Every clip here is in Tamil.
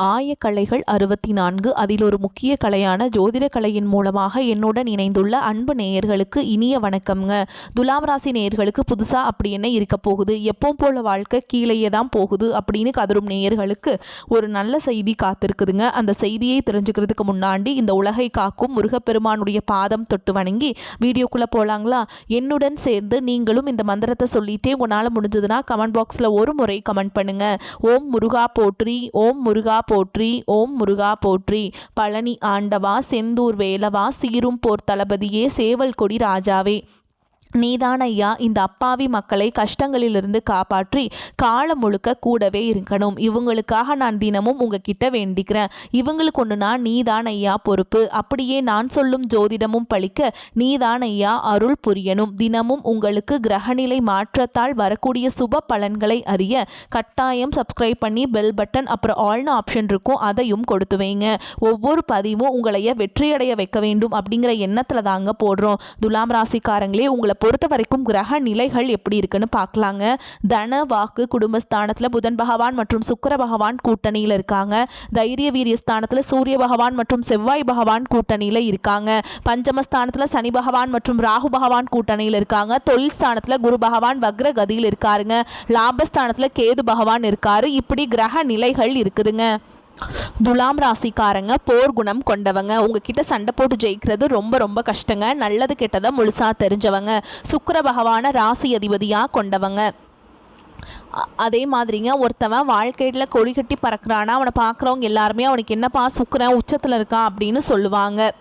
ஆயக்கலைகள் 64 அதில் ஒரு முக்கிய கலையான ஜோதிட கலையின் மூலமாக என்னுடன் இணைந்துள்ள அன்பு நேயர்களுக்கு இனிய வணக்கம்ங்க. துலாம் ராசி நேயர்களுக்கு புதுசா அப்படி என்ன இருக்க போகுது, எப்பவும் போல வாழ்க்கை கீழேயே தான் போகுது அப்படின்னு கதரும் நேயர்களுக்கு ஒரு நல்ல செய்தி காத்திருக்குதுங்க. அந்த செய்தியை தெரிஞ்சுக்கிறதுக்கு முன்னாடி இந்த உலகை காக்கும் முருகப்பெருமானுடைய பாதம் தொட்டு வணங்கி வீடியோக்குள்ள போலாங்களா? என்னுடன் சேர்ந்து நீங்களும் இந்த மந்திரத்தை சொல்லிட்டே உங்களால் முடிஞ்சதுன்னா கமெண்ட் பாக்ஸில் ஒரு முறை கமெண்ட் பண்ணுங்க. ஓம் முருகா போற்றி, ஓம் முருகா போற்றி, ஓம் முருகா போற்றி. பழனி ஆண்டவா, செந்தூர் வேலவா, சீரும் போர் தளபதியே, சேவல் கொடி ராஜாவே, நீதான் ஐயா இந்த அப்பாவி மக்களை கஷ்டங்களிலிருந்து காப்பாற்றி காலம் முழுக்க கூடவே இருக்கணும். இவங்களுக்காக நான் தினமும் உங்ககிட்ட வேண்டிக்கிறேன். இவங்களுக்கு ஒன்றுனா நீதான் ஐயா பொறுப்பு. அப்படியே நான் சொல்லும் ஜோதிடமும் பழிக்க நீதான் ஐயா அருள் புரியணும். தினமும் உங்களுக்கு கிரகநிலை மாற்றத்தால் வரக்கூடிய சுப பலன்களை அறிய கட்டாயம் சப்ஸ்கிரைப் பண்ணி பெல் பட்டன் அப்புறம் ஆல்னு ஆப்ஷன் இருக்கும், அதையும் கொடுத்து வைங்க. ஒவ்வொரு பதிவும் உங்களைய வெற்றியடைய வைக்க வேண்டும் அப்படிங்கிற எண்ணத்தில் தாங்க போடுறோம். துலாம் ராசிக்காரங்களே, உங்களை பொறுத்த வரைக்கும் கிரக நிலைகள் எப்படி இருக்குன்னு பார்க்கலாங்க. தன வாக்கு குடும்பஸ்தானத்தில் புதன் பகவான் மற்றும் சுக்கிர பகவான் கூட்டணியில் இருக்காங்க. தைரிய வீரிய ஸ்தானத்தில் சூரிய பகவான் மற்றும் செவ்வாய் பகவான் கூட்டணியில் இருக்காங்க. பஞ்சமஸ்தானத்தில் சனி பகவான் மற்றும் ராகு பகவான் கூட்டணியில் இருக்காங்க. தொழில் ஸ்தானத்தில் குரு பகவான் வக்ர கதியில் இருக்காருங்க. லாபஸ்தானத்தில் கேது பகவான் இருக்காரு. இப்படி கிரக நிலைகள் இருக்குதுங்க. துலாம் ராசிக்காரங்க போர் குணம் கொண்டவங்க. உங்ககிட்ட சண்டை போட்டு ஜெயிக்கிறது ரொம்ப ரொம்ப கஷ்டங்க. நல்லது கெட்டதை முழுசா தெரிஞ்சவங்க. சுக்கிர பகவான ராசி அதிபதியாக கொண்டவங்க. அதே மாதிரிங்க, ஒருத்தவன் வாழ்க்கையில் கொடி கட்டி பறக்கிறானா அவனை பார்க்குறவங்க எல்லாருமே அவனுக்கு என்னப்பா சுக்கிரன் உச்சத்தில் இருக்கான் அப்படின்னு சொல்லுவாங்க.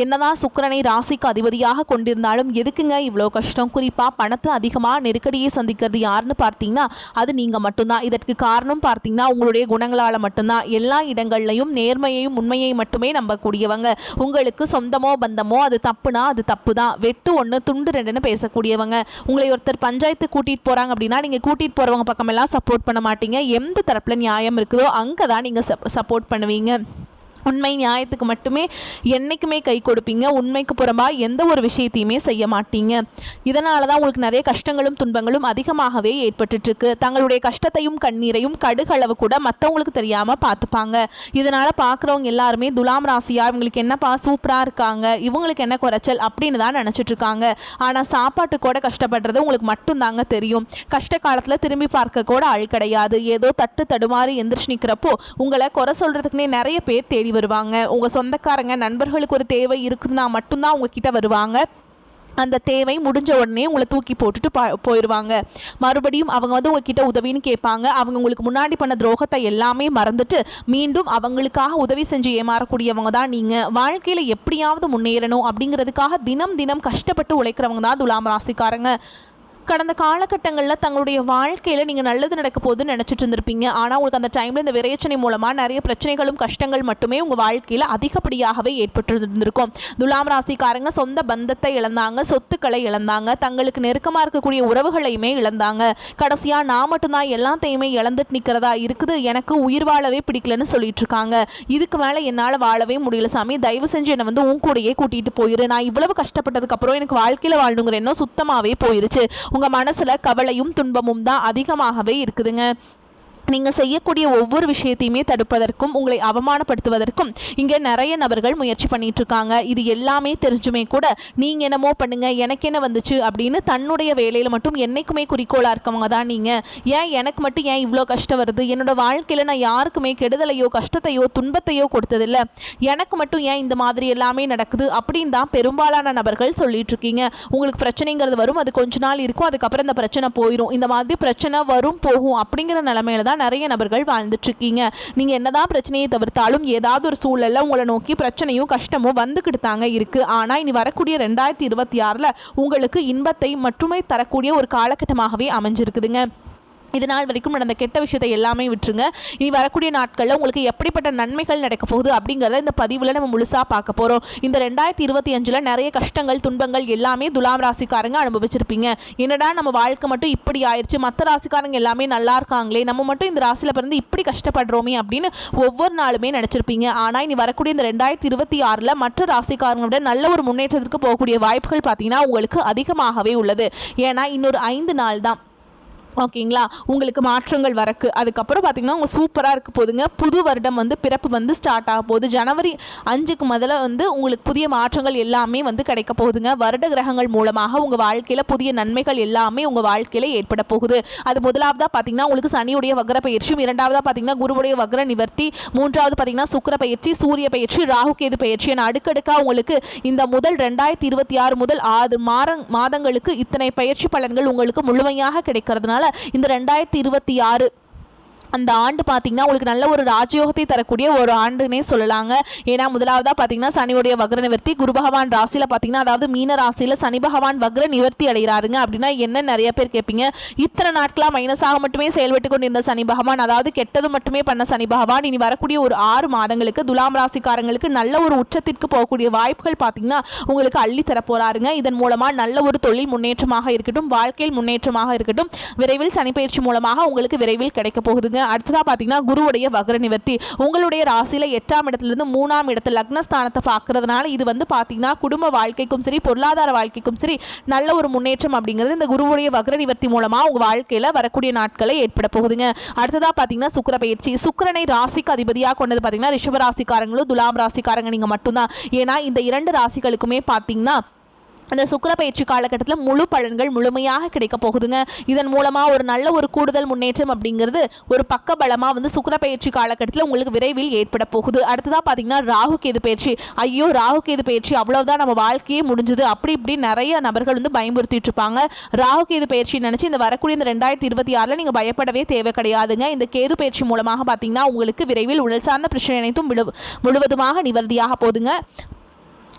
என்னதான் சுக்கிரனை ராசிக்கு அதிபதியாக கொண்டிருந்தாலும் எதுக்குங்க இவ்வளோ கஷ்டம்? குறிப்பாக பணத்தை அதிகமாக நெருக்கடியை சந்திக்கிறது யாருன்னு பார்த்தீங்கன்னா அது நீங்கள் மட்டும்தான். இதற்கு காரணம் பார்த்தீங்கன்னா உங்களுடைய குணங்களால் மட்டும்தான். எல்லா இடங்கள்லையும் நேர்மையையும் உண்மையை மட்டுமே நம்பக்கூடியவங்க. உங்களுக்கு சொந்தமோ பந்தமோ அது தப்புனா அது தப்பு தான். வெட்டு ஒன்று துண்டு ரெண்டுன்னு பேசக்கூடியவங்க. உங்களை ஒருத்தர் பஞ்சாயத்து கூட்டிகிட்டு போகிறாங்க அப்படின்னா நீங்கள் கூட்டிகிட்டு போகிறவங்க பக்கமெல்லாம் சப்போர்ட் பண்ண மாட்டீங்க. எந்த தரப்பில் நியாயம் இருக்குதோ அங்கே தான் நீங்கள் சப்போர்ட் பண்ணுவீங்க. உண்மை நியாயத்துக்கு மட்டுமே என்றைக்குமே கை கொடுப்பீங்க. உண்மைக்கு புறம்பாக எந்த ஒரு விஷயத்தையுமே செய்ய மாட்டீங்க. இதனால தான் உங்களுக்கு நிறைய கஷ்டங்களும் துன்பங்களும் அதிகமாகவே ஏற்பட்டுருக்கு. தங்களுடைய கஷ்டத்தையும் கண்ணீரையும் கடுகளவு கூட மற்றவங்களுக்கு தெரியாமல் பார்த்துப்பாங்க. இதனால் பார்க்குறவங்க எல்லாருமே துலாம் ராசியா இவங்களுக்கு என்னப்பா சூப்பராக இருக்காங்க, இவங்களுக்கு என்ன குறைச்சல் அப்படின்னு தான் நினச்சிட்ருக்காங்க. ஆனால் சாப்பாட்டு கூட கஷ்டப்படுறது உங்களுக்கு மட்டும்தாங்க தெரியும். கஷ்ட காலத்தில் திரும்பி பார்க்க கூட ஆள் கிடையாது. ஏதோ தட்டு தடுமாறி எந்திரிச்சு நிற்கிறப்போ உங்களை குறை சொல்கிறதுக்குன்னே நிறைய பேர் தேடி வருவாங்க. உங்கள் சொந்தக்காரங்க நண்பர்களுக்கு ஒரு தேவை இருக்குதுன்னா மட்டும்தான் உங்ககிட்ட வருவாங்க. அந்த தேவை முடிஞ்ச உடனே உங்களை தூக்கி போட்டுட்டு போயிடுவாங்க. மறுபடியும் அவங்க உங்ககிட்ட உதவின்னு கேட்பாங்க. அவங்க உங்களுக்கு முன்னாடி பண்ண துரோகத்தை எல்லாமே மறந்துட்டு மீண்டும் அவங்களுக்காக உதவி செஞ்சு ஏமாறக்கூடியவங்க தான் நீங்கள். வாழ்க்கையில் எப்படியாவது முன்னேறணும் அப்படிங்கிறதுக்காக தினம் தினம் கஷ்டப்பட்டு உழைக்கிறவங்க தான் துலாம் ராசிக்காரங்க. கடந்த காலகட்டங்களில் தங்களுடைய வாழ்க்கையில் நீங்கள் நல்லது நடக்க போகுதுன்னு நினச்சிட்டு இருந்திருப்பீங்க. ஆனால் உங்களுக்கு அந்த டைமில் இந்த விரைச்சனை மூலமாக நிறைய பிரச்சனைகளும் கஷ்டங்கள் மட்டுமே உங்கள் வாழ்க்கையில் அதிகப்படியாகவே ஏற்பட்டிருந்திருக்கும். துலாம் ராசிக்காரங்க சொந்த பந்தத்தை இழந்தாங்க, சொத்துக்களை இழந்தாங்க, தங்களுக்கு நெருக்கமாக இருக்கக்கூடிய உறவுகளையுமே இழந்தாங்க. கடைசியாக நான் மட்டும்தான் எல்லாத்தையுமே இழந்துட்டு நிற்கிறதா இருக்குது, எனக்கு உயிர் வாழவே பிடிக்கலன்னு சொல்லிட்டு இருக்காங்க. இதுக்கு மேலே என்னால் வாழவே முடியல சாமி, தயவு செஞ்சு என்னை உன் கூடையே கூட்டிகிட்டு போயிரு. நான் இவ்வளவு கஷ்டப்பட்டதுக்கப்புறம் எனக்கு வாழ்க்கையில் வாழணுங்கிற எண்ணம் சுத்தமாகவே போயிருச்சு. உங்கள் மனசில் கவலையும் துன்பமும் தான் அதிகமாகவே இருக்குதுங்க. நீங்கள் செய்யக்கூடிய ஒவ்வொரு விஷயத்தையுமே தடுப்பதற்கும் உங்களை அவமானப்படுத்துவதற்கும் இங்கே நிறைய நபர்கள் முயற்சி பண்ணிட்டு இருக்காங்க. இது எல்லாமே தெரிஞ்சுமே கூட நீங்கள் என்னமோ பண்ணுங்க, எனக்கு என்ன வந்துச்சு அப்படின்னு தன்னுடைய வேலையில் மட்டும் என்னைக்குமே குறிக்கோளாக இருக்கவங்க தான் நீங்கள். ஏன் எனக்கு மட்டும் ஏன் இவ்வளோ கஷ்டம் வருது, என்னோட வாழ்க்கையில் நான் யாருக்குமே கெடுதலையோ கஷ்டத்தையோ துன்பத்தையோ கொடுத்ததில்லை, எனக்கு மட்டும் ஏன் இந்த மாதிரி எல்லாமே நடக்குது அப்படின்னு தான் பெரும்பாலான நபர்கள் சொல்லிட்டு இருக்கீங்க. உங்களுக்கு பிரச்சனைங்கிறது வரும், அது கொஞ்ச நாள் இருக்கும், அதுக்கப்புறம் இந்த பிரச்சனை போயிடும். இந்த மாதிரி பிரச்சனை வரும் போகும் அப்படிங்கிற நிலைமையில தான் நிறைய நபர்கள் வாழ்ந்துட்டு இருக்கீங்க. நீங்க என்னதான் பிரச்சனையை தவிர்த்தாலும் ஏதாவது ஒரு சூழல்ல உங்களை நோக்கி பிரச்சனையும் கஷ்டமும் வந்துக்கிட்டு தாங்க இருக்கு. ஆனா இனி வரக்கூடிய 2026ல உங்களுக்கு இன்பத்தை மட்டுமே தரக்கூடிய ஒரு காலகட்டமாகவே அமைஞ்சிருக்குதுங்க. இதனால் வரைக்கும் நடந்த கெட்ட விஷயத்தை எல்லாமே விட்டுருங்க. இனி வரக்கூடிய நாட்களில் உங்களுக்கு எப்படிப்பட்ட நன்மைகள் நடக்க போகுது அப்படிங்கிறத இந்த பதிவில் நம்ம முழுசாக பார்க்க போகிறோம். இந்த 2025ல் நிறைய கஷ்டங்கள் துன்பங்கள் எல்லாமே துலாம் ராசிக்காரங்க அனுபவிச்சிருப்பீங்க. என்னடா நம்ம வாழ்க்கை மட்டும் இப்படி ஆயிடுச்சு, மற்ற ராசிக்காரங்க எல்லாமே நல்லா இருக்காங்களே, நம்ம மட்டும் இந்த ராசியில் பிறந்து இப்படி கஷ்டப்படுறோமே அப்படின்னு ஒவ்வொரு நாளுமே நினச்சிருப்பீங்க. ஆனால் இனி வரக்கூடிய இந்த 2026ல் மற்ற ராசிக்காரங்களோட நல்ல ஒரு முன்னேற்றத்திற்கு போகக்கூடிய வாய்ப்புகள் பார்த்தீங்கன்னா உங்களுக்கு அதிகமாகவே உள்ளது. ஏன்னா இன்னொரு 5 நாள் தான் ஓகேங்களா, உங்களுக்கு மாற்றங்கள் வரக்கு. அதுக்கப்புறம் பார்த்தீங்கன்னா உங்கள் சூப்பராக இருக்க போதுங்க. புது வருடம் வந்து பிறப்பு வந்து ஸ்டார்ட் ஆக போகுது. ஜனவரி 5க்கு முதல்ல வந்து உங்களுக்கு புதிய மாற்றங்கள் எல்லாமே வந்து கிடைக்க போகுதுங்க. வருட கிரகங்கள் மூலமாக உங்கள் வாழ்க்கையில் புதிய நன்மைகள் எல்லாமே உங்கள் வாழ்க்கையில் ஏற்பட போகுது. அது முதலாவதாக பார்த்தீங்கன்னா உங்களுக்கு சனியுடைய வக்ர பயிற்சியும், இரண்டாவதாக பார்த்தீங்கன்னா குருவுடைய வக்ர நிவர்த்தி, மூன்றாவது பார்த்தீங்கன்னா சுக்கிர பயிற்சி, சூரிய பயிற்சி, ராகு கேது பயிற்சி என அடுக்கடுக்காக உங்களுக்கு இந்த முதல் 2026 முதல் 6 மாதங்களுக்கு இத்தனை பயிற்சி பலன்கள் உங்களுக்கு முழுமையாக கிடைக்கிறதுனால இந்த 2026 அந்த ஆண்டு பார்த்தீங்கன்னா உங்களுக்கு நல்ல ஒரு ராஜயோகத்தை தரக்கூடிய ஒரு ஆண்டுன்னே சொல்லலாங்க. ஏன்னா முதலாவதாக பார்த்தீங்கன்னா சனியுடைய வக்ர நிவர்த்தி, குரு பகவான் ராசியில் பார்த்தீங்கன்னா அதாவது மீன ராசியில் சனி பகவான் வக்ர நிவர்த்தி அடைகிறாருங்க. அப்படின்னா என்ன நிறைய பேர் கேட்பீங்க, இத்தனை நாட்களாக மைனஸாக மட்டுமே செயல்பட்டு கொண்டிருந்த சனி பகவான், அதாவது கெட்டது மட்டுமே பண்ண சனி பகவான் இனி வரக்கூடிய ஒரு 6 மாதங்களுக்கு துலாம் ராசிக்காரங்களுக்கு நல்ல ஒரு உச்சத்திற்கு போகக்கூடிய வாய்ப்புகள் பார்த்தீங்கன்னா உங்களுக்கு அள்ளி தரப்போறாருங்க. இதன் மூலமாக நல்ல ஒரு தொழில் முன்னேற்றமாக இருக்கட்டும், வாழ்க்கையில் முன்னேற்றமாக இருக்கட்டும், விரைவில் சனி பயிற்சி மூலமாக உங்களுக்கு விரைவில் கிடைக்க போகுதுங்க. அடுத்ததா பாத்தீங்கன்னா குருவுடைய வக்ர நிவர்த்தி உங்களுடைய ராசியில 8ஆம் இடத்திலிருந்து 3ஆம் இடத்துல லக்னஸ்தானத்தை பார்க்கறதுனால இது வந்து பாத்தீங்கன்னா குடும்ப வாழ்க்கைக்கும் சரி பொருளாதார வாழ்க்கைக்கும் சரி நல்ல ஒரு முன்னேற்றம் அப்படிங்கிறது இந்த குருவுடைய வக்ர நிவர்த்தி மூலமா உங்க வாழ்க்கையில வரக்கூடிய நாட்களை ஏற்பட போகுதுங்க. அடுத்ததா பாத்தீங்கன்னா சுக்கிர பயிற்சி. சுக்கிரனை ராசிக்கு அதிபதியாக கொண்டது பாத்தீங்கன்னா ரிஷப ராசிக்காரங்களும் துலாம் ராசிக்காரங்க நீங்க மட்டும்தான். ஏன்னா இந்த 2 ராசிகளுக்குமே பாத்தீங்கன்னா அந்த சுக்கிர பயிற்சி காலகட்டத்தில் முழு பலன்கள் முழுமையாக கிடைக்க போகுதுங்க. இதன் மூலமாக ஒரு நல்ல ஒரு கூடுதல் முன்னேற்றம் அப்படிங்கிறது ஒரு பக்க பலமாக வந்து சுக்கிர பயிற்சி காலகட்டத்தில் உங்களுக்கு விரைவில் ஏற்பட போகுது. அடுத்ததாக பார்த்தீங்கன்னா ராகு கேது பயிற்சி. ஐயோ ராகு கேது பயிற்சி அவ்வளோதான் நம்ம வாழ்க்கையே முடிஞ்சுது அப்படி இப்படி நிறைய நபர்கள் வந்து பயமுறுத்திட்டு இருப்பாங்க. ராகு கேது பயிற்சி நினச்சி இந்த வரக்கூடிய இந்த 2026 நீங்கள் பயப்படவே தேவை கிடையாதுங்க. இந்த கேது பயிற்சி மூலமாக பார்த்தீங்கன்னா உங்களுக்கு விரைவில் உடல் சார்ந்த பிரச்சனை அனைத்தும் முழுவதுமாக நிவர்த்தியாக போகுதுங்க.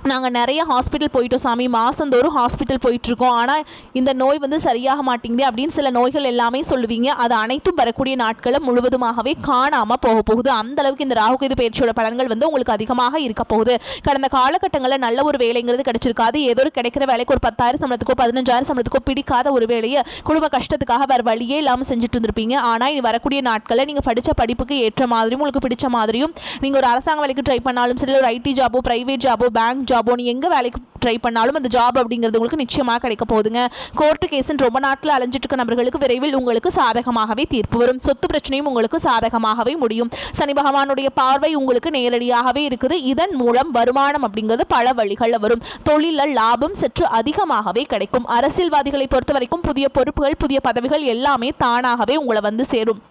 நாங்கள் நிறைய ஹாஸ்பிட்டல் போயிட்டோம் சாமி, மாதந்தோறும் ஹாஸ்பிட்டல் போயிட்டுருக்கோம், ஆனால் இந்த நோய் வந்து சரியாக மாட்டேங்குது அப்படின்னு சில நோய்கள் எல்லாமே சொல்லுவீங்க. அது அனைத்தும் வரக்கூடிய நாட்களை முழுவதுமாகவே காணாமல் போக போகுது. அந்தளவுக்கு இந்த ராகுகேது பயிற்சியோட பலன்கள் வந்து உங்களுக்கு அதிகமாக இருக்க போகுது. கடந்த காலகட்டங்களில் நல்ல ஒரு வேலைங்கிறது கிடைச்சிருக்காது. ஏதோ ஒரு கிடைக்கிற வேலைக்கு ஒரு 10,000 சம்பளத்துக்கோ 15,000 சம்பளத்துக்கோ பிடிக்காத ஒரு வேலையை குடும்ப கஷ்டத்துக்காக வேறு வழியே இல்லாமல் செஞ்சுட்டு இருந்திருப்பீங்க. ஆனால் இனி வரக்கூடிய நாட்களில் நீங்கள் படித்த படிப்புக்கு ஏற்ற மாதிரியும் உங்களுக்கு பிடிச்ச மாதிரியும் நீங்கள் ஒரு அரசாங்க வேலைக்கு ட்ரை பண்ணாலும் சரி, ஒரு ஐடி ஜாபோ பிரைவேட் ஜாபோ பேங்க் ஜாபோ நீ எங்க வேலைக்கு ட்ரை பண்ணாலும் அந்த ஜாப் அப்படிங்கிறது உங்களுக்கு நிச்சயமாக கிடைக்க போகுதுங்க. கோர்ட்டு கேஸ்ன்னு ரொம்ப நாட்டில் அலைஞ்சிட்டு இருக்க நபர்களுக்கு விரைவில் உங்களுக்கு சாதகமாகவே தீர்ப்பு வரும். சொத்து பிரச்சனையும் உங்களுக்கு சாதகமாகவே முடியும். சனி பகவானுடைய பார்வை உங்களுக்கு நேரடியாகவே இருக்குது. இதன் மூலம் வருமானம் அப்படிங்கிறது பல வழிகளில் வரும். தொழிலில் லாபம் சற்று அதிகமாகவே கிடைக்கும். அரசியல்வாதிகளை பொறுத்த வரைக்கும் புதிய பொறுப்புகள் புதிய பதவிகள் எல்லாமே தானாகவே உங்களை வந்து சேரும்.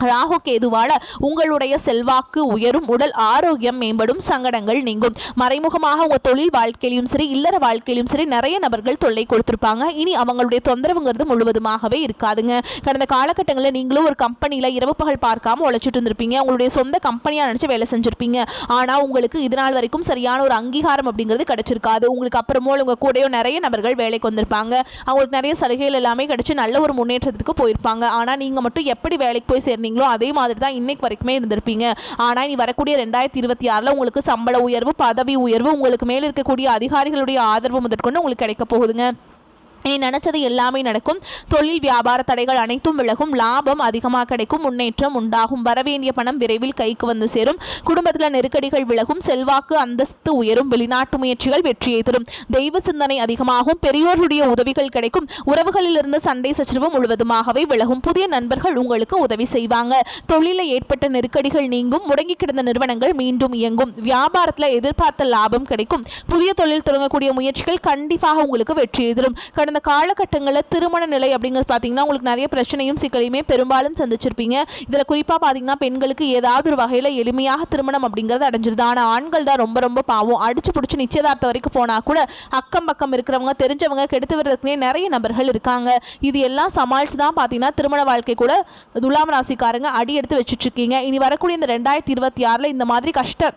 ராகு கேதுவால உங்களுடைய செல்வாக்கு உயரும், உடல் ஆரோக்கியம் மேம்படும், சங்கடங்கள் நீங்கும். மறைமுகமாக உங்கள் தொழில் வாழ்க்கையிலும் சரி இல்லற வாழ்க்கையிலும் சரி நிறைய நபர்கள் தொல்லை கொடுத்துருப்பாங்க. இனி அவங்களுடைய தொந்தரவுங்கிறது முழுவதுமாகவே இருக்காதுங்க. கடந்த காலகட்டங்களில் நீங்களும் ஒரு கம்பெனியில் இரவு பகல் பார்க்காம உழைச்சிட்டு இருந்திருப்பீங்க. உங்களுடைய சொந்த கம்பெனியாக நினச்சி வேலை செஞ்சுருப்பீங்க. ஆனால் உங்களுக்கு இதனால் வரைக்கும் சரியான ஒரு அங்கீகாரம் அப்படிங்கிறது கிடைச்சிருக்காது. உங்களுக்கு அப்புறமோ உங்கள் கூடயோ நிறைய நபர்கள் வேலைக்கு வந்திருப்பாங்க. அவங்களுக்கு நிறைய சலுகைகள் எல்லாமே கிடைச்சி நல்ல ஒரு முன்னேற்றத்துக்கு போயிருப்பாங்க. ஆனால் நீங்கள் மட்டும் எப்படி வேலைக்கு போய் சேர்ந்தீங்க அதே மாதிரி தான் இன்னைக்கு வரைக்குமே இருந்திருப்பீங்க. ஆனா இனி வரக்கூடிய 2026 உங்களுக்கு சம்பள உயர்வு பதவி உயர்வு உங்களுக்கு மேல இருக்கக்கூடிய அதிகாரிகளுடைய ஆதரவு முதற்கொண்டு உங்களுக்கு கிடைக்க போகுதுங்க. நீ நினைச்சது எல்லாமே நடக்கும். தொழில் வியாபார தடைகள் அனைத்தும் விலகும். லாபம் அதிகமாக கிடைக்கும். முன்னேற்றம் உண்டாகும். வரவேண்டிய பணம் விரைவில் கைக்கு வந்து சேரும். குடும்பத்தில் நெருக்கடிகள் விலகும். செல்வாக்கு அந்தஸ்து உயரும். வெளிநாட்டு முயற்சிகள் வெற்றியை தரும். தெய்வ சிந்தனை அதிகமாகும். பெரியோருடைய உதவிகள் கிடைக்கும். உறவுகளில் இருந்த சண்டை சச்சரவு முழுவதுமாகவே விலகும். புதிய நண்பர்கள் உங்களுக்கு உதவி செய்வாங்க. தொழிலில் ஏற்பட்ட நெருக்கடிகள் நீங்கும். முடங்கி கிடந்த நிறுவனங்கள் மீண்டும் இயங்கும். வியாபாரத்தில் எதிர்பார்த்த லாபம் கிடைக்கும். புதிய தொழில் தொடங்கக்கூடிய முயற்சிகள் கண்டிப்பாக உங்களுக்கு வெற்றியை தரும். கடந்த காலகட்டங்களில் திருமண நிலை அப்படிங்கிறது பார்த்தீங்கன்னா உங்களுக்கு நிறைய பிரச்சனையும் சிக்கலையுமே பெரும்பாலும் சந்திச்சிருப்பீங்க. இதில் குறிப்பாக பார்த்தீங்கன்னா பெண்களுக்கு ஏதாவது ஒரு வகையில் எளிமையாக திருமணம் அப்படிங்கிறது அடைஞ்சிருது. ஆனால் ஆண்கள் தான் ரொம்ப ரொம்ப பாவம். அடிச்சு பிடிச்சி நிச்சயதார்த்தம் வரைக்கும் போனால் கூட அக்கம் பக்கம் இருக்கிறவங்க தெரிஞ்சவங்க கெடுத்து விடுறதுக்குனே நிறைய நபர்கள் இருக்காங்க. இது எல்லாம் சமாளித்து தான் பார்த்தீங்கன்னா திருமண வாழ்க்கை கூட துலாம் ராசிக்காரங்க அடி எடுத்து வச்சுட்டு இருக்கீங்க. இனி வரக்கூடிய இந்த 2026 இந்த மாதிரி கஷ்ட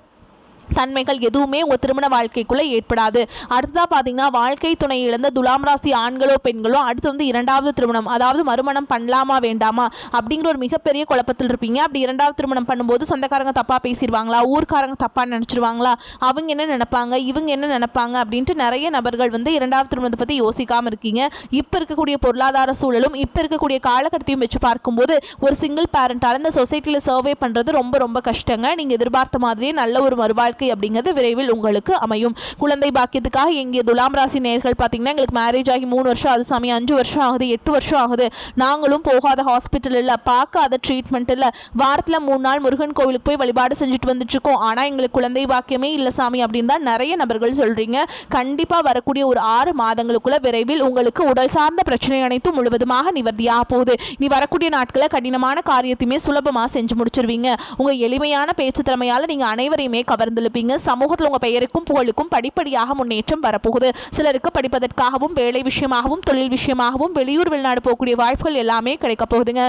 தன்மைகள் எதுவுமே உங்கள் திருமண வாழ்க்கைக்குள்ளே ஏற்படாது. அடுத்ததாக பார்த்தீங்கன்னா வாழ்க்கை துணை இழந்த துலாம் ராசி ஆண்களோ பெண்களோ அடுத்து வந்து 2வது திருமணம் அதாவது மறுமணம் பண்ணலாமா வேண்டாமா அப்படிங்கிற ஒரு மிகப்பெரிய குழப்பத்தில் இருப்பீங்க. அப்படி 2வது திருமணம் பண்ணும்போது சொந்தக்காரங்க தப்பாக பேசிடுவாங்களா, ஊர்க்காரங்க தப்பாக நினச்சிருவாங்களா, அவங்க என்ன நினைப்பாங்க இவங்க என்ன நினைப்பாங்க அப்படின்ட்டு நிறைய நபர்கள் வந்து 2வது திருமணத்தை பற்றி யோசிக்காமல் இருக்கீங்க. இப்போ இருக்கக்கூடிய பொருளாதார சூழலும் இப்போ இருக்கக்கூடிய காலகட்டத்தையும் வச்சு பார்க்கும்போது ஒரு சிங்கிள் பேரண்டால் இந்த சொசைட்டியில் சர்வே பண்ணுறது ரொம்ப ரொம்ப கஷ்டங்க. நீங்கள் எதிர்பார்த்த மாதிரியே நல்ல ஒரு மறுவாழ்க்கை வாழ்க்கை அப்படிங்கிறது விரைவில் உங்களுக்கு அமையும். குழந்தை பாக்கியத்துக்காக எங்கே துலாம் ராசி நேயர்கள் பார்த்தீங்கன்னா எங்களுக்கு மேரேஜ் ஆகி 3 வருஷம் ஆகுது சாமி, 5 வருஷம் ஆகுது, 8 வருஷம் ஆகுது, நாங்களும் போகாத ஹாஸ்பிட்டல் இல்லை, பார்க்காத ட்ரீட்மெண்ட் இல்லை, வாரத்தில் 3 நாள் முருகன் கோவிலுக்கு போய் வழிபாடு செஞ்சுட்டு வந்துட்டு இருக்கோம், ஆனால் எங்களுக்கு குழந்தை பாக்கியமே இல்லை சாமி அப்படின்னு தான் நிறைய நபர்கள் சொல்றீங்க. கண்டிப்பாக வரக்கூடிய ஒரு 6 மாதங்களுக்குள்ள விரைவில் உங்களுக்கு உடல் சார்ந்த பிரச்சனை அனைத்தும் முழுவதுமாக நிவர்த்தியாக போகுது. நீ வரக்கூடிய நாட்களில் கடினமான காரியத்தையுமே சுலபமாக செஞ்சு முடிச்சிருவீங்க. உங்க எளிமையான பேச்சு திறமையால் நீங்க அனைவரையுமே கவர்ந்திருப்பீங்க. சமூகத்தில் உங்க பெயருக்கும் புகழுக்கும் படிப்படியாக முன்னேற்றம் வரப்போகுது. சிலருக்கு படிப்பதற்காகவும் வேலை விஷயமாகவும் தொழில் விஷயமாகவும் வெளியூர் வெளிநாடு போகக்கூடிய வாய்ப்புகள் எல்லாமே கிடைக்க போகுதுங்க.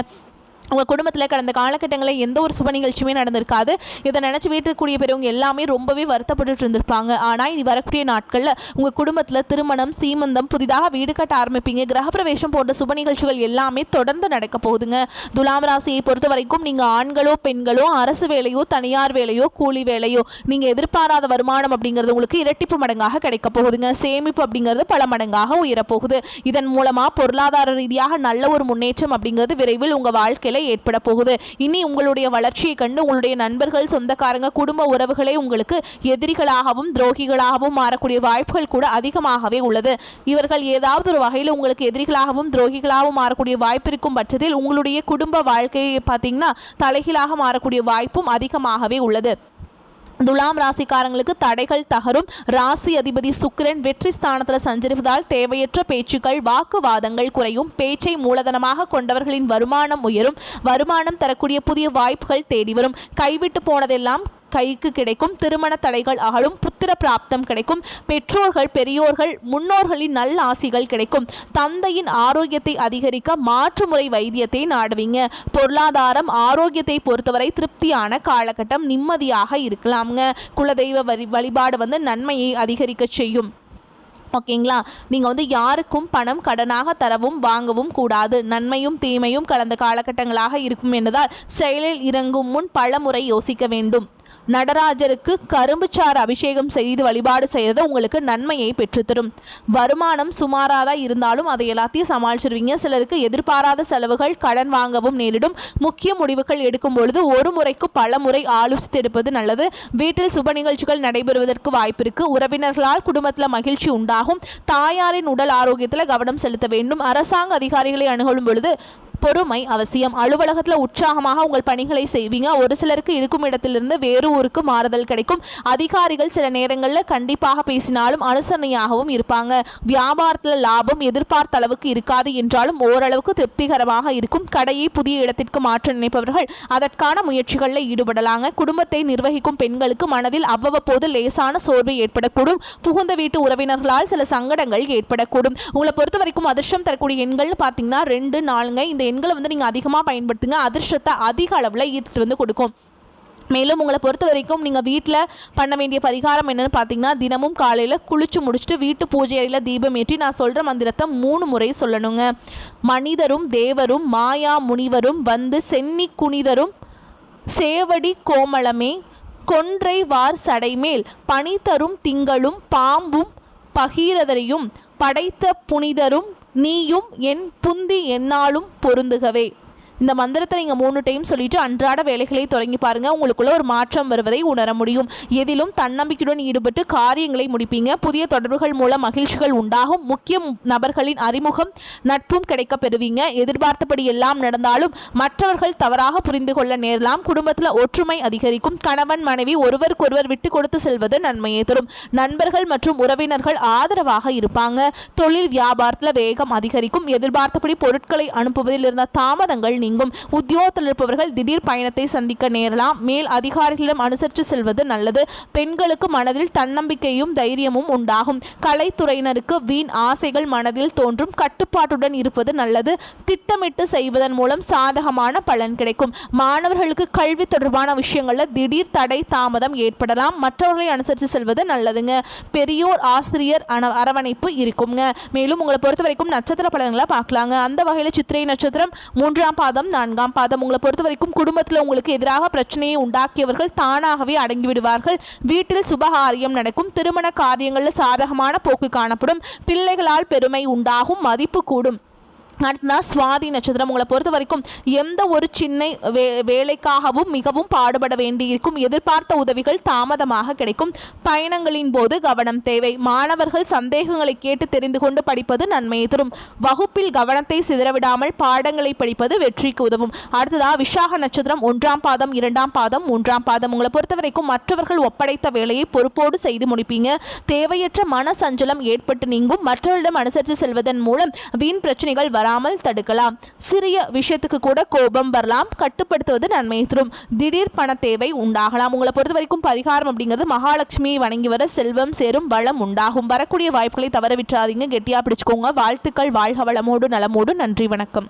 உங்கள் குடும்பத்தில் கடந்த காலகட்டங்களில் எந்த ஒரு சுப நிகழ்ச்சியுமே நடந்திருக்காது. இதை நினச்சி வீட்டுக்கூடிய பெரியவங்க எல்லாமே ரொம்பவே வருத்தப்பட்டு இருந்திருப்பாங்க. ஆனால் இது வரக்கூடிய நாட்களில் உங்கள் குடும்பத்தில் திருமணம், சீமந்தம், புதிதாக வீடு கட்ட ஆரம்பிப்பீங்க. கிரகப்பிரவேசம் போன்ற சுப நிகழ்ச்சிகள் எல்லாமே தொடர்ந்து நடக்க போகுதுங்க. துலாம் ராசியை பொறுத்த வரைக்கும் நீங்கள் ஆண்களோ பெண்களோ அரசு வேலையோ தனியார் வேலையோ கூலி வேலையோ நீங்கள் எதிர்பாராத வருமானம் அப்படிங்கிறது உங்களுக்கு இரட்டிப்பு மடங்காக கிடைக்க போகுதுங்க. சேமிப்பு அப்படிங்கிறது பல மடங்காக உயரப்போகுது. இதன் மூலமாக பொருளாதார ரீதியாக நல்ல ஒரு முன்னேற்றம் அப்படிங்கிறது விரைவில் உங்கள் வாழ்க்கையில் ஏற்பட போகுது. இனி உங்களுடைய வளர்ச்சியை கண்டு உங்களுடைய நண்பர்கள், சொந்தக்காரங்க, குடும்ப உறவுகளே உங்களுக்கு எதிரிகளாகவும் துரோகிகளாகவும் மாறக்கூடிய வாய்ப்புகள் கூட அதிகமாகவே உள்ளது. இவர்கள் ஏதாவது ஒரு வகையில் உங்களுக்கு எதிரிகளாகவும் துரோகிகளாகவும் மாறக்கூடிய வாய்ப்பு இருக்கும் பட்சத்தில் உங்களுடைய குடும்ப வாழ்க்கையை பார்த்தீங்கன்னா தலைகீழாக மாறக்கூடிய வாய்ப்பும் அதிகமாகவே உள்ளது. துலாம் ராசிக்காரங்களுக்கு தடைகள் தகரும். ராசி அதிபதி சுக்கிரன் வெற்றி ஸ்தானத்தில் சஞ்சரிப்பதால் தேவையற்ற பேச்சுக்கள், வாக்குவாதங்கள் குறையும். பேச்சை மூலதனமாக கொண்டவர்களின் வருமானம் உயரும். வருமானம் தரக்கூடிய புதிய வாய்ப்புகள் தேடி வரும். கைவிட்டு போனதெல்லாம் கைக்கு கிடைக்கும். திருமண தடைகள் அகலும். புத்திர பிராப்தம் கிடைக்கும். பெற்றோர்கள், பெரியோர்கள், முன்னோர்களின் நல்ல ஆசிகள் கிடைக்கும். தந்தையின் ஆரோக்கியத்தை அதிகரிக்க மாற்றுமுறை வைத்தியத்தை நாடுவீங்க. பொருளாதாரம், ஆரோக்கியத்தை பொறுத்தவரை திருப்தியான காலகட்டம், நிம்மதியாக இருக்கலாம்ங்க. குலதெய்வ வழிபாடு நன்மையை அதிகரிக்க செய்யும். ஓகேங்களா? நீங்கள் யாருக்கும் பணம் கடனாக தரவும் வாங்கவும் கூடாது. நன்மையும் தீமையும் கலந்த காலகட்டங்களாக இருக்கும் என்பதால் செயலில் இறங்கும் முன் பல முறை யோசிக்க வேண்டும். நடராஜருக்கு கரும்புச்சாறு அபிஷேகம் செய்து வழிபாடு செய்கிறது உங்களுக்கு நன்மையை பெற்றுத்தரும். வருமானம் சுமாராக இருந்தாலும் அதை எல்லாத்தையும் சமாளிச்சிருவீங்க. சிலருக்கு எதிர்பாராத செலவுகள், கடன் வாங்கவும் நேரிடும். முக்கிய முடிவுகள் எடுக்கும் பொழுது ஒரு முறைக்கு பல முறை ஆலோசித்து எடுப்பது நல்லது. வீட்டில் சுப நிகழ்ச்சிகள் நடைபெறுவதற்கு வாய்ப்பு இருக்கு. உறவினர்களால் குடும்பத்தில் மகிழ்ச்சி உண்டாகும். தாயாரின் உடல் ஆரோக்கியத்தில் கவனம் செலுத்த வேண்டும். அரசாங்க அதிகாரிகளை அணுகும் பொழுது பொறுமை அவசியம். அலுவலகத்தில் உற்சாகமாக உங்கள் பணிகளை செய்வீங்க. ஒரு சிலருக்கு இருக்கும் இடத்திலிருந்து வேறு ஊருக்கு மாறுதல் கிடைக்கும். அதிகாரிகள் சில நேரங்களில் கண்டிப்பாக பேசினாலும் அனுசரணையாகவும் இருப்பாங்க. வியாபாரத்தில் லாபம் எதிர்பார்த்த அளவுக்கு இருக்காது என்றாலும் ஓரளவுக்கு திருப்திகரமாக இருக்கும். கடையை புதிய இடத்திற்கு மாற்ற நினைப்பவர்கள் அதற்கான முயற்சிகளில் ஈடுபடலாங்க. குடும்பத்தை நிர்வகிக்கும் பெண்களுக்கு மனதில் அவ்வப்போது லேசான சோர்வு ஏற்படக்கூடும். புகுந்த வீட்டு உறவினர்களால் சில சங்கடங்கள் ஏற்படக்கூடும். உங்களை பொறுத்த வரைக்கும் அதிர்ஷ்டம் தரக்கூடிய எண்கள் பார்த்தீங்கன்னா 2, 4. இந்த எண்களை நீங்கள் அதிகமாக பயன்படுத்துங்க. அதிர்ஷ்டத்தை அதிக அளவில் ஈர்த்து கொடுக்கும். மேலும் உங்களை பொறுத்த வரைக்கும் நீங்கள் வீட்டில் பண்ண வேண்டிய பரிகாரம் என்னென்னு பார்த்தீங்கன்னா, தினமும் காலையில் குளிச்சு முடிச்சுட்டு வீட்டு பூஜை அறையில் தீபம் ஏற்றி நான் சொல்கிற மந்திரத்தை 3 முறை சொல்லணுங்க. மனிதரும் தேவரும் மாயா முனிவரும் வந்து சென்னி குனிதரும் சேவடி கோமளமே கொன்றை வார் சடைமேல் பனி தரும் திங்களும் பாம்பும் பகீரதரையும் படைத்த புனிதரும் நீயும் என் புந்தி என்னாலும் பொருந்துகவே. இந்த மந்திரத்தை நீங்கள் 3 டைம் சொல்லிட்டு அன்றாட வேலைகளை தொடங்கி பாருங்கள். உங்களுக்குள்ள ஒரு மாற்றம் வருவதை உணர முடியும். எதிலும் தன்னம்பிக்கையுடன் ஈடுபட்டு காரியங்களை முடிப்பீங்க. புதிய தொடர்புகள் மூலம் மகிழ்ச்சிகள் உண்டாகும். முக்கிய நபர்களின் அறிமுகம், நட்பும் கிடைக்க பெறுவீங்க. எதிர்பார்த்தபடி எல்லாம் நடந்தாலும் மற்றவர்கள் தவறாக புரிந்து கொள்ள நேரலாம். குடும்பத்தில் ஒற்றுமை அதிகரிக்கும். கணவன் மனைவி ஒருவருக்கொருவர் விட்டு கொடுத்து செல்வது நன்மையை தரும். நண்பர்கள் மற்றும் உறவினர்கள் ஆதரவாக இருப்பாங்க. தொழில் வியாபாரத்தில் வேகம் அதிகரிக்கும். எதிர்பார்த்தபடி பொருட்களை அனுப்புவதில் இருந்த தாமதங்கள் உத்தியோகத்தில் இருப்பவர்கள் திடீர் பயணத்தை சந்திக்க நேரலாம். மேல் அதிகாரிகளிடம் அனுசரித்து செல்வது நல்லது. பெண்களுக்கு மனதில் தன்னம்பிக்கையும் தைரியமும் உண்டாகும். கலைத்துறையினருக்கு வீண் ஆசைகள் மனதில் தோன்றும். கட்டுப்பாட்டுடன் இருப்பது நல்லது. திட்டமிட்டு செய்வதன் மூலம் சாதகமான பலன் கிடைக்கும். மாணவர்களுக்கு கல்வி தொடர்பான விஷயங்களில் திடீர் தடை தாமதம் ஏற்படலாம். மற்றவர்களை அனுசரித்து செல்வது நல்லதுங்க. பெரியோர் ஆசிரியர் அரவணைப்பு இருக்குங்க. மேலும் உங்களை பொறுத்த வரைக்கும் நட்சத்திர பலன்களை பார்க்கலாங்க. அந்த வகையில் சித்திரை நட்சத்திரம் 3ஆம் பாதம் 4ஆம் பாதம். உங்களை பொறுத்த வரைக்கும் குடும்பத்தில் உங்களுக்கு எதிராக பிரச்சனையை உண்டாக்கியவர்கள் தானாகவே அடங்கிவிடுவார்கள். வீட்டில் சுபகாரியம் நடக்கும். திருமண காரியங்களில் சாதகமான போக்கு காணப்படும். பிள்ளைகளால் பெருமை உண்டாகும். மதிப்பு கூடும். அடுத்ததா சுவாதி நட்சத்திரம். உங்களை பொறுத்த வரைக்கும் எந்த ஒரு சின்ன வேலைக்காகவும் மிகவும் பாடுபட வேண்டியிருக்கும். எதிர்பார்த்த உதவிகள் தாமதமாக கிடைக்கும். பயணங்களின் போது கவனம் தேவை. மாணவர்கள் சந்தேகங்களை கேட்டு தெரிந்து கொண்டு படிப்பது நன்மையை தரும். வகுப்பில் கவனத்தை சிதறவிடாமல் பாடங்களை படிப்பது வெற்றிக்கு உதவும். அடுத்ததா விசாக நட்சத்திரம். 1ஆம் பாதம் 2ஆம் பாதம் 3ஆம் பாதம். உங்களை பொறுத்த வரைக்கும் மற்றவர்கள் ஒப்படைத்த வேலையை பொறுப்போடு செய்து முடிப்பீங்க. தேவையற்ற மன சஞ்சலம் ஏற்பட்டு நீங்கும். மற்றவர்களிடம் அனுசரித்து செல்வதன் மூலம் வீண் பிரச்சனைகள் வராமல் தடுக்கலாம். சிறிய விஷயத்துக்கு கூட கோபம் வரலாம். கட்டுப்படுத்துவது நன்மையை தரும். திடீர் பண தேவை உண்டாகலாம். உங்களை பொறுத்த வரைக்கும் பரிகாரம் அப்படிங்கிறது மகாலட்சுமியை வணங்கி வர செல்வம் சேரும், வளம் உண்டாகும். வரக்கூடிய வாய்ப்புகளை தவற விட்டுறாதீங்க. கெட்டியா பிடிச்சுக்கோங்க. வாழ்த்துக்கள். வாழ்க வளமோடு நலமோடு. நன்றி, வணக்கம்.